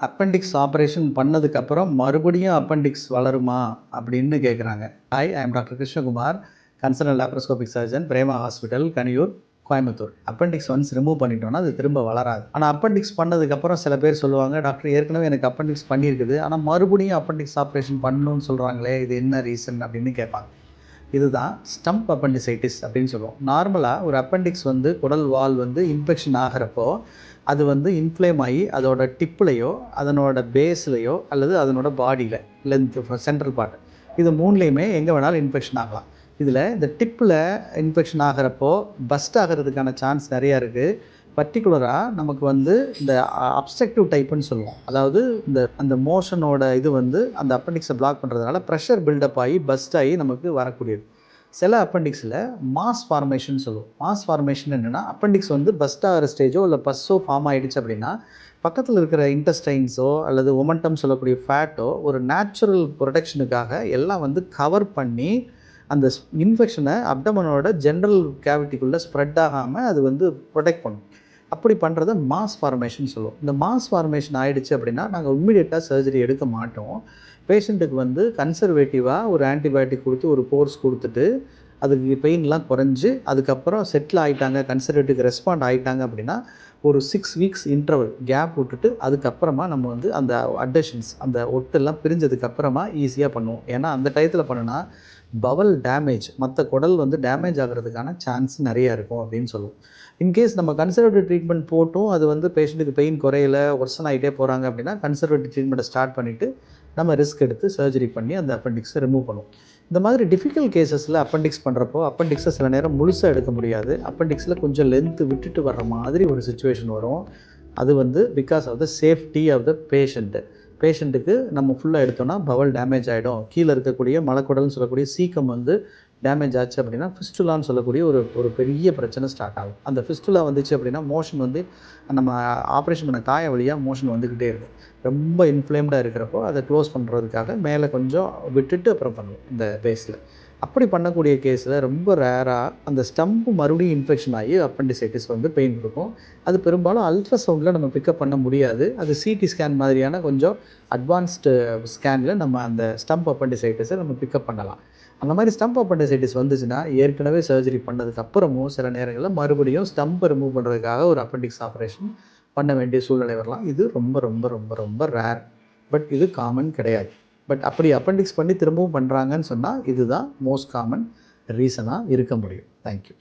Appendix operation பண்ணதுக்கப்புறம் மறுபடியும் appendix வளருமா அப்படின்னு கேட்குறாங்க. Hi, I am doctor Krishnakumar, concern laparoscopic surgeon, Prema hospital, Kaniyur, Coimbatore. Appendix once remove பண்ணிட்டோம்னா அது திரும்ப வளராது. ஆனால் அப்பெண்டிக்ஸ் பண்ணதுக்கப்புறம் சில பேர் சொல்லுவாங்க, டாக்டர் ஏற்கனவே எனக்கு அப்பெண்டிக்ஸ் பண்ணியிருக்குது, ஆனால் மறுபடியும் அப்பெண்டிக்ஸ் ஆப்ரேஷன் பண்ணணும்னு சொல்கிறாங்களே, இது என்ன ரீசன் அப்படின்னு கேட்பாங்க. இதுதான் ஸ்டம்ப் அப்பெண்டிசைட்டிஸ் அப்படின்னு சொல்லுவோம். நார்மலாக ஒரு அப்பெண்டிக்ஸ் வந்து குடல் வால் வந்து இன்ஃபெக்ஷன் ஆகிறப்போ அது வந்து இன்ஃப்ளேம் ஆகி அதோட டிப்புலையோ அதனோட பேஸ்லையோ அல்லது அதனோட பாடியில் லென்த்து சென்ட்ரல் பார்ட் இது மூணுலேயுமே எங்கே வேணாலும் இன்ஃபெக்ஷன் ஆகலாம். இதில் இந்த டிப்பில் இன்ஃபெக்ஷன் ஆகிறப்போ பஸ்ட் ஆகிறதுக்கான சான்ஸ் நிறையா இருக்குது. பர்டிகுலராக நமக்கு வந்து இந்த அப்ஸ்ட்ரக்டிவ் டைப்புன்னு சொல்லுவோம். அதாவது அந்த மோஷனோட இது வந்து அந்த அப்பெண்டிக்ஸை பிளாக் பண்ணுறதுனால ப்ரெஷர் பில்டப் ஆகி பஸ்ட் ஆகி நமக்கு வரக்கூடியது. சில அப்பெண்டிக்ஸில் மாஸ் ஃபார்மேஷன் சொல்லுவோம். மாஸ் ஃபார்மேஷன் என்னென்னா, அப்பெண்டிக்ஸ் வந்து பஸ்ட் ஆகிற ஸ்டேஜோ இல்லை பஸ்ஸோ ஃபார்ம் ஆகிடுச்சு அப்படின்னா பக்கத்தில் இருக்கிற இன்டெஸ்டைன்ஸோ அல்லது ஒமண்டம் சொல்லக்கூடிய ஃபேட்டோ ஒரு நேச்சுரல் ப்ரொடெக்ஷனுக்காக எல்லாம் வந்து கவர் பண்ணி அந்த இன்ஃபெக்ஷனை அப்டமனோட ஜென்ரல் கேவிட்டிக்குள்ளே ஸ்ப்ரெட் ஆகாமல் அது வந்து ப்ரொடெக்ட் பண்ணும். அப்படி பண்ணுறது மாஸ் ஃபார்மேஷன் சொல்லுவோம். இந்த மாஸ் ஃபார்மேஷன் ஆகிடுச்சு அப்படின்னா நாங்கள் இம்மிடியேட்டாக சர்ஜரி எடுக்க மாட்டோம். பேஷண்ட்டுக்கு வந்து கன்சர்வேட்டிவாக ஒரு ஆன்டிபயோட்டிக் கொடுத்து ஒரு கோர்ஸ் கொடுத்துட்டு அதுக்கு பெயின்லாம் குறைஞ்சி அதுக்கப்புறம் செட்டில் ஆகிட்டாங்க, கன்சர்வேட்டிவ் ரெஸ்பாண்ட் ஆகிட்டாங்க அப்படின்னா ஒரு 6 வீக்ஸ் இன்டர்வல் கேப் விட்டுட்டு அதுக்கப்புறமா நம்ம வந்து அந்த அட்டஷன்ஸ் அந்த ஒட்டெல்லாம் பிரிஞ்சதுக்கப்புறமா ஈஸியாக பண்ணுவோம். ஏன்னா அந்த டயத்தில் பண்ணுனா பவல் டேமேஜ் மற்ற குடல் வந்து டேமேஜ் ஆகிறதுக்கான சான்ஸ் நிறையா இருக்கும் அப்படின்னு சொல்லுவோம். இன்கேஸ் நம்ம கன்சர்வேட்டிவ் ட்ரீட்மெண்ட் போட்டும் அது வந்து பேஷண்ட்டுக்கு பெயின் குறையல, ஒர்சன் ஆகிட்டே போகிறாங்க அப்படின்னா கன்சர்வேட்டிவ் ட்ரீட்மெண்ட்டை ஸ்டார்ட் பண்ணிவிட்டு நம்ம ரிஸ்க் எடுத்து சர்ஜரி பண்ணி அந்த அப்பெண்டிக்ஸை ரிமூவ் பண்ணுவோம். இந்த மாதிரி டிஃபிகல்ட் கேசஸில் அப்பெண்டிக்ஸ் பண்ணுறப்போ அப்பெண்டிக்ஸை சில நேரம் முழுசாக எடுக்க முடியாது. அப்பெண்டிக்ஸில் கொஞ்சம் லென்த்து விட்டுட்டு வர்ற மாதிரி ஒரு சுச்சுவேஷன் வரும். அது வந்து because of the safety of the பேஷண்ட்டுக்கு நம்ம ஃபுல்லாக எடுத்தோம்னா பவல் டேமேஜ் ஆகிடும். கீழே இருக்கக்கூடிய மலக்குடல்னு சொல்லக்கூடிய சீக்கம் வந்து டேமேஜ் ஆச்சு அப்படின்னா ஃபிஸ்டுலான்னு சொல்லக்கூடிய ஒரு பெரிய பிரச்சனை ஸ்டார்ட் ஆகும். அந்த ஃபிஸ்டுலா வந்துச்சு அப்படின்னா மோஷன் வந்து நம்ம ஆப்ரேஷன் பண்ண காய வழியாக மோஷன் வந்துக்கிட்டே இருக்கும். ரொம்ப இன்ஃப்ளேம்டாக இருக்கிறப்போ அதை க்ளோஸ் பண்ணுறதுக்காக மேலே கொஞ்சம் விட்டுட்டு அப்புறம் பண்ணுவோம் இந்த பேஸில். அப்படி பண்ணக்கூடிய கேஸில் ரொம்ப ரேராக அந்த ஸ்டம்ப் மறுபடியும் இன்ஃபெக்ஷன் ஆகி அப்பெண்டிசைட்டிஸ் வந்து பெயின் கொடுக்கும். அது பெரும்பாலும் அல்ட்ராசவுண்டில் நம்ம பிக்கப் பண்ண முடியாது. அது சிடி ஸ்கேன் மாதிரியான கொஞ்சம் அட்வான்ஸ்டு ஸ்கேனில் நம்ம அந்த ஸ்டம்ப் அப்பெண்டிசைட்டிஸை நம்ம பிக்கப் பண்ணலாம். அந்த மாதிரி ஸ்டம்ப் அப்பெண்டிசைட்டிஸ் வந்துச்சுன்னா ஏற்கனவே சர்ஜரி பண்ணதுக்கப்புறமும் சில நேரங்களில் மறுபடியும் ஸ்டம்பை ரிமூவ் பண்ணுறதுக்காக ஒரு அப்பெண்டிக்ஸ் ஆப்ரேஷன் பண்ண வேண்டிய சூழ்நிலை வரலாம். இது ரொம்ப ரொம்ப ரொம்ப ரொம்ப ரேர். பட் இது காமன் கிடையாது. பட் அப்படி அப்பெண்டிக்ஸ் பண்ணி திரும்பவும் பண்ணுறாங்கன்னு சொன்னால் இதுதான் மோஸ்ட் காமன் ரீசனாக இருக்க முடியும். தேங்க்யூ.